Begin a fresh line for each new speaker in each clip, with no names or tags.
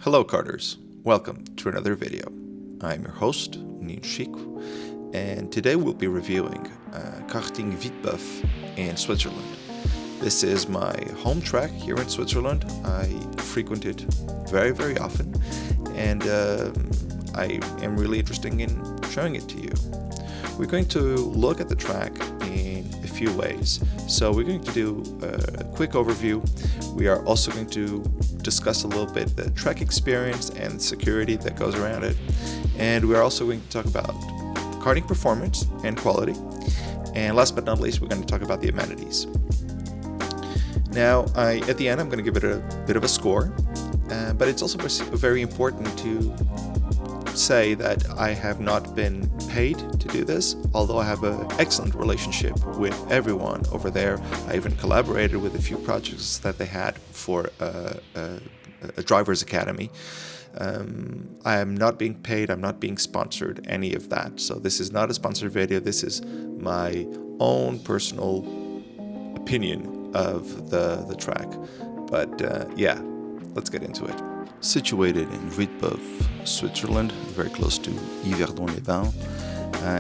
Hello karters, welcome to another video. I'm your host, Nien Chic, and today we'll be reviewing Karting Vuiteboeuf in Switzerland. This is my home track here in Switzerland. I frequent it very often, and I am really interested in showing it to you. We're going to look at the track in a few ways. So we're going to do a quick overview. We are also going to discuss a little bit the track experience and security that goes around it. And we're also going to talk about karting performance and quality. And last but not least, we're going to talk about the amenities. Now, at the end, I'm going to give it a bit of a score, but it's also very important to say that I have not been paid to do this, although I have an excellent relationship with everyone over there. I even collaborated with a few projects that they had for a driver's academy. I am not being paid, I'm not being sponsored, any of that. So this is not a sponsored video, this is my own personal opinion of the track. But yeah, let's get into it. Situated in Vuiteboeuf, Switzerland, very close to Yverdon-les-Bains,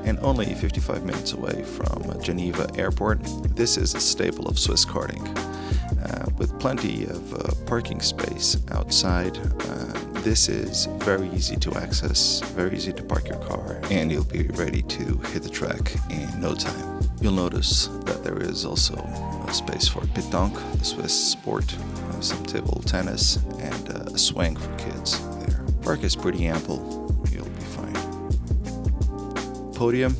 and only 55 minutes away from Geneva Airport, this is a staple of Swiss karting. With plenty of parking space outside, this is very easy to access, very easy to park your car, and you'll be ready to hit the track in no time. You'll notice that there is also a space for pétanque, the Swiss sport, some table tennis, and a swing for kids there. Park is pretty ample, you'll be fine. Podium,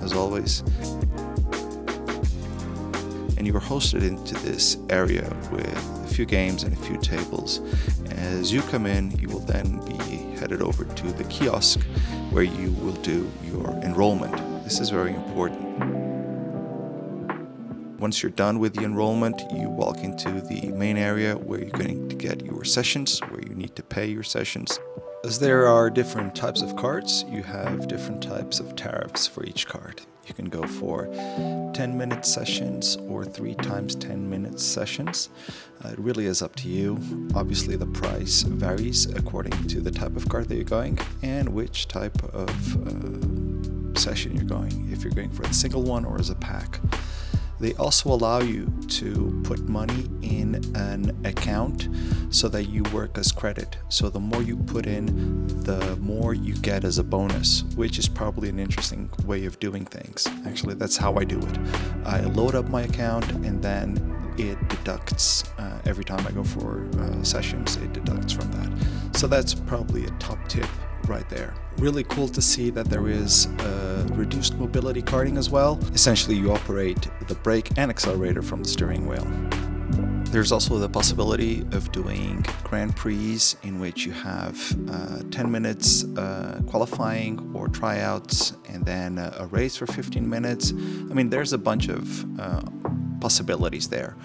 as always. And you are hosted into this area with a few games and a few tables. As you come in, you will then be headed over to the kiosk where you will do your enrollment. This is very important. Once you're done with the enrollment, you walk into the main area where you're going to get your sessions, where you need to pay your sessions. As there are different types of carts, you have different types of tariffs for each cart. You can go for 10-minute sessions or 3 times 10-minute sessions. It really is up to you. Obviously, the price varies according to the type of cart that you're going and which type of session you're going, if you're going for a single one or as a pack. They also allow you to put money in an account so that you work as credit. So the more you put in, the more you get as a bonus, which is probably an interesting way of doing things. Actually, that's how I do it. I load up my account and then it deducts every time I go for sessions, it deducts from that. So that's probably a top tip right there. Really cool to see that there is reduced mobility karting as well. Essentially, you operate the brake and accelerator from the steering wheel. There's also the possibility of doing Grand Prix in which you have 10 minutes qualifying or tryouts and then a race for 15 minutes. I mean, there's a bunch of possibilities there.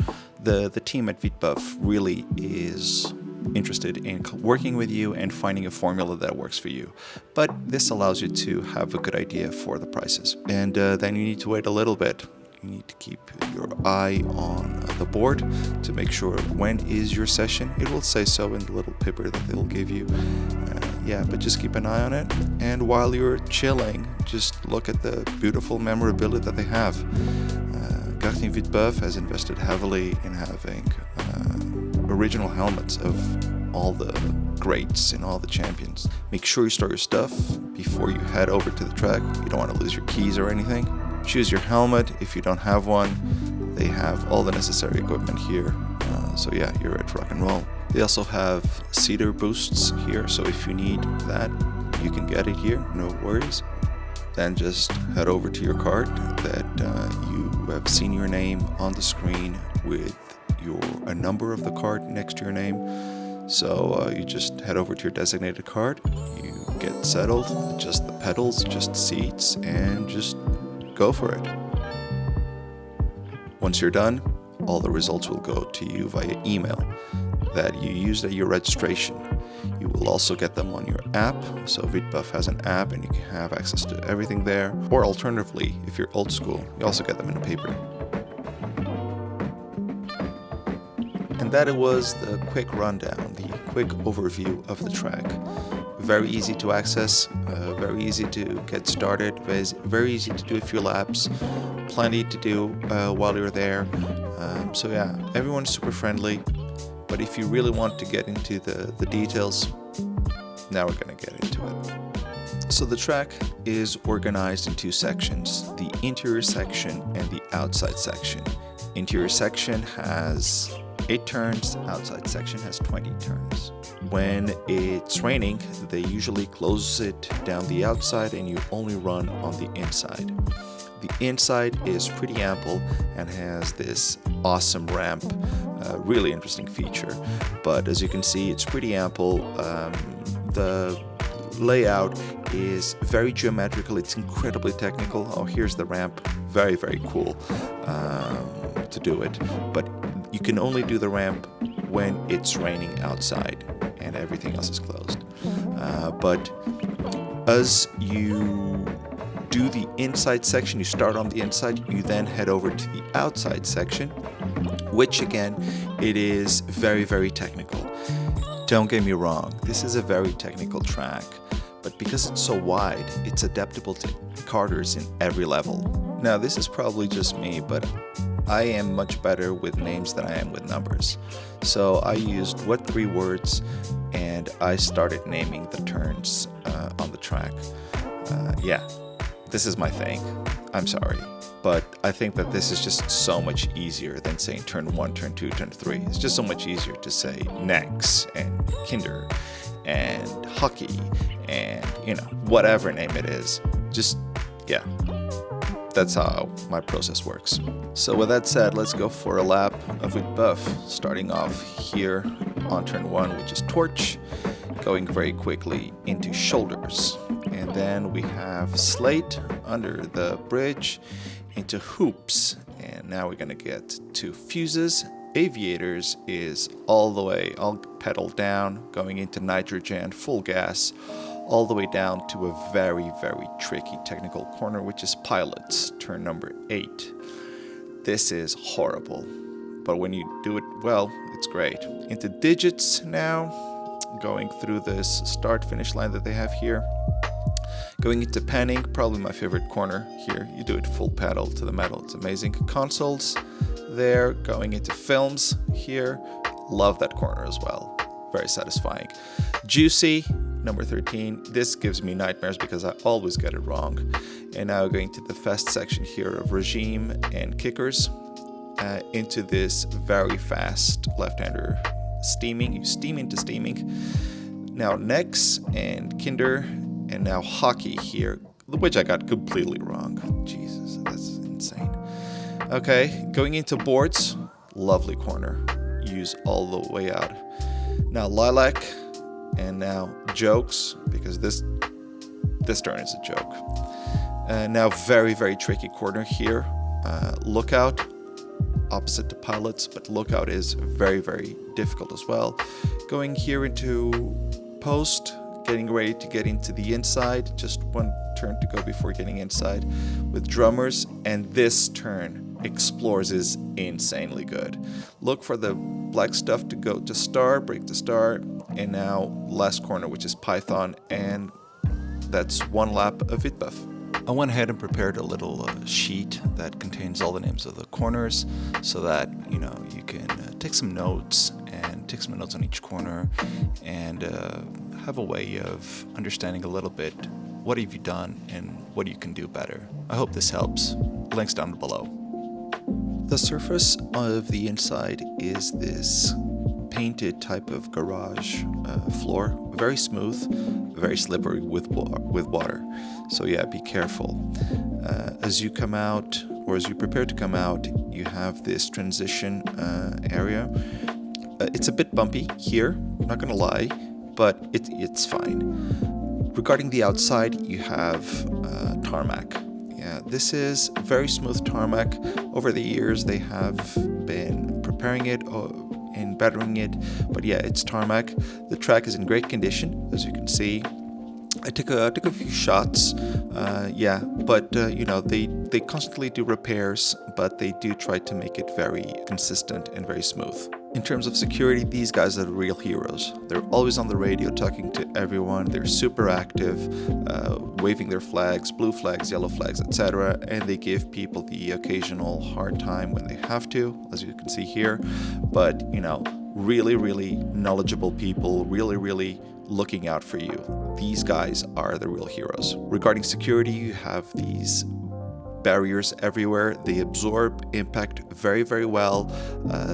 The team at Vuiteboeuf really is interested in working with you and finding a formula that works for you. But this allows you to have a good idea for the prices. And then you need to wait a little bit. You need to keep your eye on the board to make sure when is your session. It will say so in the little paper that they'll give you. Yeah, but just keep an eye on it. And while you're chilling, just look at the beautiful memorabilia that they have. Karting Vuiteboeuf has invested heavily in having original helmets of all the greats and all the champions. Make sure you store your stuff before you head over to the track. You don't want to lose your keys or anything. Choose your helmet if you don't have one. They have all the necessary equipment here. So yeah, you're ready to rock and roll. They also have cedar boosts here, so if you need that, you can get it here, no worries. Then just head over to your cart that you have seen your name on the screen with a number of the cart next to your name. So you just head over to your designated cart, you get settled, adjust the pedals, adjust the seats, and just go for it. Once you're done, all the results will go to you via email that you used at your registration. You will also get them on your app, so Vuiteboeuf has an app and you can have access to everything there. Or alternatively, if you're old school, you also get them in a paper. And And that was the quick rundown, the quick overview of the track. Very easy to access, very easy to get started, very easy to do a few laps, plenty to do while you're there. So yeah, everyone's super friendly, but if you really want to get into the details, now we're gonna get into it. So the track is organized in two sections, the interior section and the outside section. Interior section has 8 turns, outside section has 20 turns. When it's raining, they usually close it down the outside and you only run on the inside. The inside is pretty ample and has this awesome ramp, really interesting feature. But as you can see, it's pretty ample. The layout is very geometrical, it's incredibly technical. Oh, here's the ramp, very, very cool to do it. But you can only do the ramp when it's raining outside and everything else is closed. But as you do the inside section, you start on the inside, you then head over to the outside section, which again, it is very, very technical. Don't get me wrong, this is a very technical track, but because it's so wide, it's adaptable to karters in every level. Now, this is probably just me, but I am much better with names than I am with numbers. So I used what 3 words and I started naming the turns on the track. Yeah, this is my thing. I'm sorry. But I think that this is just so much easier than saying turn 1, turn 2, turn 3. It's just so much easier to say Nex and Kinder and Hockey and, whatever name it is. Just, yeah. That's how my process works. So with that said, let's go for a lap of Vuiteboeuf, starting off here on turn 1, which is torch, going very quickly into shoulders. And then we have slate under the bridge into hoops. And now we're gonna get to fuses. Aviators is all the way, all pedal down, going into nitrogen, full gas, all the way down to a very, very tricky technical corner, which is pilots, turn number 8. This is horrible, but when you do it well, it's great. Into digits now, going through this start-finish line that they have here. Going into panning, probably my favorite corner here. You do it full pedal to the metal, it's amazing. Consoles there, going into films here. Love that corner as well, very satisfying. Juicy, number 13. This gives me nightmares because I always get it wrong. And now going to the fast section here of regime and kickers, into this very fast left-hander steaming. You steam into steaming. Now Nex and Kinder, and now Hockey here, which I got completely wrong. Jesus, that's insane. Okay, going into boards, lovely corner. Use all the way out. Now Lilac, and now jokes, because this turn is a joke. Now very, very tricky corner here. Lookout, opposite to pilots, but lookout is very, very difficult as well. Going here into post, getting ready to get into the inside. Just one turn to go before getting inside with drummers, and this turn explores is insanely good. Look for the black stuff to go to star, break the star, and now last corner, which is Python, and that's 1 lap of Vuiteboeuf. I went ahead and prepared a little sheet that contains all the names of the corners so that you can take some notes on each corner and have a way of understanding a little bit what have you done and what you can do better. I hope this helps. Links down below. The surface of the inside is this painted type of garage floor, very smooth, very slippery with water. So yeah, be careful. As you come out, or as you prepare to come out, you have this transition area. It's a bit bumpy here, I'm not gonna lie, but it's fine. Regarding the outside, you have tarmac. Yeah, this is very smooth tarmac. Over the years, they have been preparing it and bettering it, but yeah, it's tarmac. The track is in great condition, as you can see. I took a few shots, but they constantly do repairs, but they do try to make it very consistent and very smooth. In terms of security, these guys are the real heroes. They're always on the radio talking to everyone. They're super active, waving their flags, blue flags, yellow flags, etc. And they give people the occasional hard time when they have to, as you can see here. But, you know, really, really knowledgeable people, really looking out for you. These guys are the real heroes. Regarding security, you have these barriers everywhere. They absorb impact very well.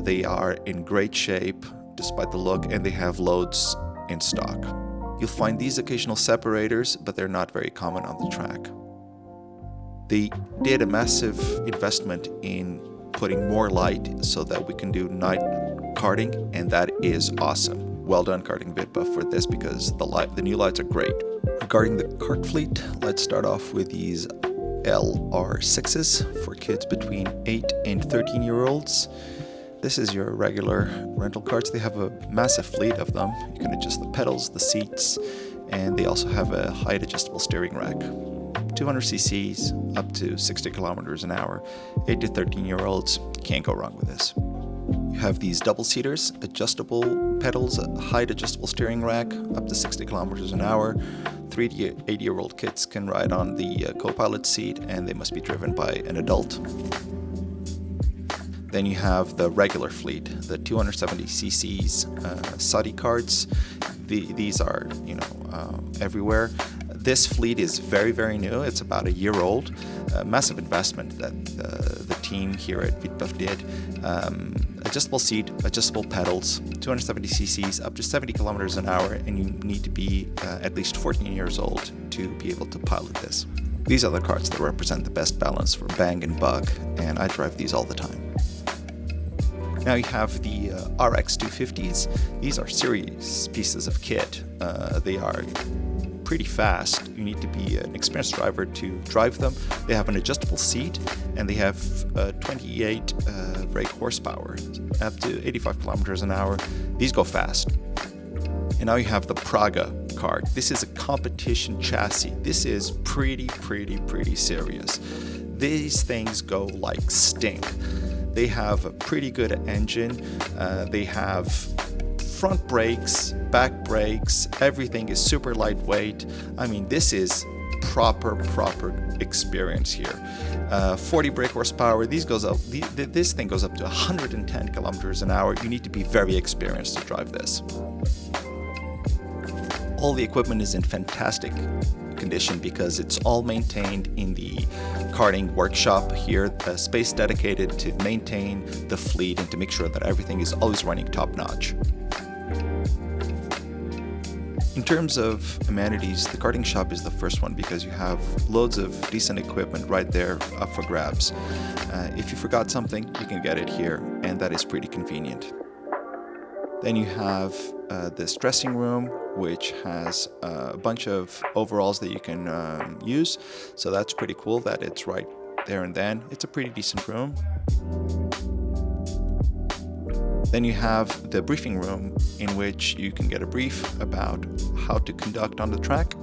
They are in great shape despite the look, and they have loads in stock. You'll find these occasional separators, but they're not very common on the track. They did a massive investment in putting more light so that we can do night karting, and that is awesome. Well done, Karting Vuiteboeuf, for this, because the new lights are great. Regarding the kart fleet, let's start off with these LR6s for kids between 8 and 13-year-olds. This is your regular rental karts. They have a massive fleet of them. You can adjust the pedals, the seats, and they also have a height adjustable steering rack. 200 cc's up to 60 kilometers an hour. 8 to 13-year-olds, can't go wrong with this. You have these double-seaters, adjustable pedals, a height adjustable steering rack, up to 60 kilometers an hour. 3 to 8-year-old kids can ride on the co-pilot seat, and they must be driven by an adult. Then you have the regular fleet, the 270 cc's Saudi karts. These are, you know, everywhere. This fleet is very new. It's about a year old. Massive investment that the team here at Vuiteboeuf did. Adjustable seat, adjustable pedals, 270 cc's, up to 70 kilometers an hour, and you need to be at least 14 years old to be able to pilot this. These are the karts that represent the best balance for bang and buck, and I drive these all the time. Now you have the RX 250s. These are serious pieces of kit. They are pretty fast. You need to be an experienced driver to drive them. They have an adjustable seat, and they have 28 brake horsepower, up to 85 kilometers an hour. These go fast. And now you have the Praga kart. This is a competition chassis. This is pretty serious. These things go like stink. They have a pretty good engine. They have front brakes, back brakes, everything is super lightweight. I mean, this is proper experience here. 40 brake horsepower. This thing goes up to 110 kilometers an hour. You need to be very experienced to drive this. All the equipment is in fantastic condition because it's all maintained in the karting workshop here, a space dedicated to maintain the fleet and to make sure that everything is always running top notch. In terms of amenities, the karting shop is the first one because you have loads of decent equipment right there up for grabs. If you forgot something, you can get it here, and that is pretty convenient. Then you have this dressing room, which has a bunch of overalls that you can use. So that's pretty cool that it's right there and then. It's a pretty decent room. Then you have the briefing room, in which you can get a brief about how to conduct on the track.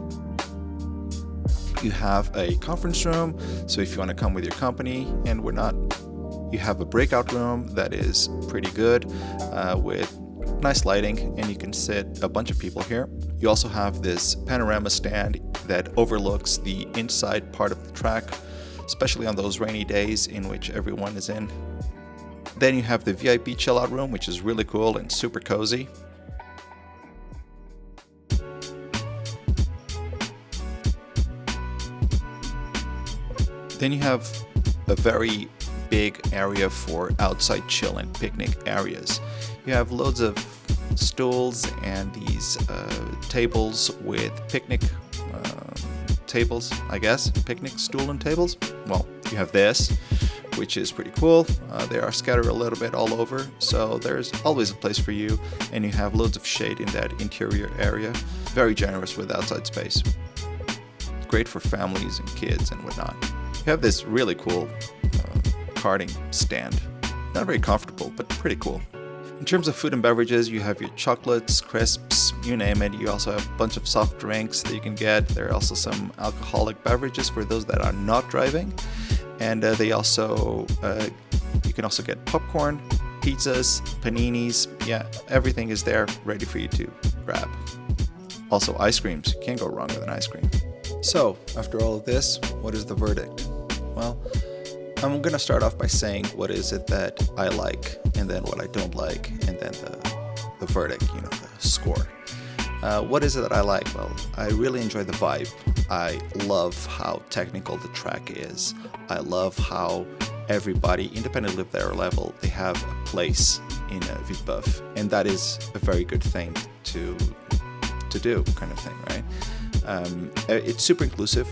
You have a conference room, so if you want to come with your company and we're not, you have a breakout room that is pretty good with nice lighting, and you can sit a bunch of people here. You also have this panorama stand that overlooks the inside part of the track, especially on those rainy days in which everyone is in. Then you have the VIP chill out room, which is really cool and super cozy. Then you have a very big area for outside chill and picnic areas. You have loads of stools and these tables with picnic tables, I guess. Picnic stool and tables. Well, you have this, which is pretty cool. They are scattered a little bit all over, so there's always a place for you, and you have loads of shade in that interior area. Very generous with outside space. Great for families and kids and whatnot. You have this really cool karting stand. Not very comfortable, but pretty cool. In terms of food and beverages, you have your chocolates, crisps, you name it. You also have a bunch of soft drinks that you can get. There are also some alcoholic beverages for those that are not driving. And they also, you can also get popcorn, pizzas, paninis, yeah, everything is there ready for you to grab. Also ice creams, can't go wrong with an ice cream. So after all of this, what is the verdict? Well, I'm gonna start off by saying what is it that I like, and then what I don't like, and then the verdict, you know, the score. What is it that I like? Well, I really enjoy the vibe. I love how technical the track is. I love how everybody, independently of their level, they have a place in Vuiteboeuf, and that is a very good thing to do, kind of thing, right? It's super inclusive.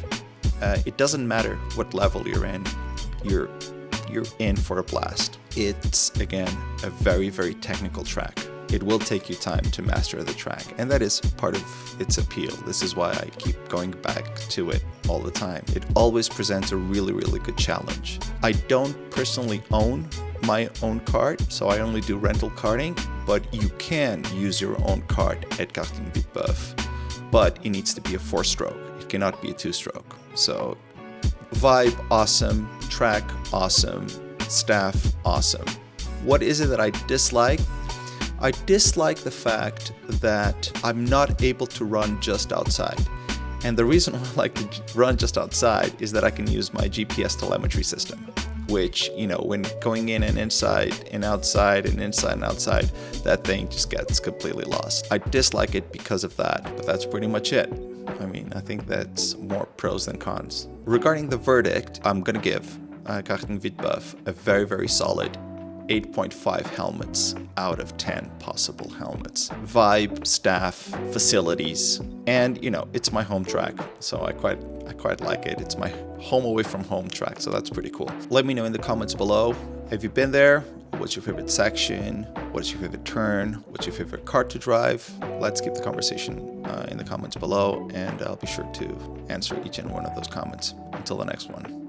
It doesn't matter what level you're in. You're in for a blast. It's, again, a very, very technical track. It will take you time to master the track, and that is part of its appeal. This is why I keep going back to it all the time. It always presents a really, really good challenge. I don't personally own my own kart, so I only do rental karting, but you can use your own kart at Karting Vuiteboeuf, but it needs to be a 4-stroke. It cannot be a 2-stroke. So vibe awesome, track awesome, staff awesome. What is it that I dislike? I dislike the fact that I'm not able to run just outside. And the reason why I like to run just outside is that I can use my GPS telemetry system, which, you know, when going in and inside and outside and inside and outside, that thing just gets completely lost. I dislike it because of that, but that's pretty much it. I mean, I think that's more pros than cons. Regarding the verdict, I'm gonna give Karting Vuiteboeuf a very, very solid 8.5 helmets out of 10 possible helmets. Vibe, staff, facilities, and you know, it's my home track, so I quite like it. It's my home away from home track, so that's pretty cool. Let me know in the comments below. Have you been there? What's your favorite section? What's your favorite turn? What's your favorite kart to drive? Let's keep the conversation in the comments below, and I'll be sure to answer each and one of those comments. Until the next one.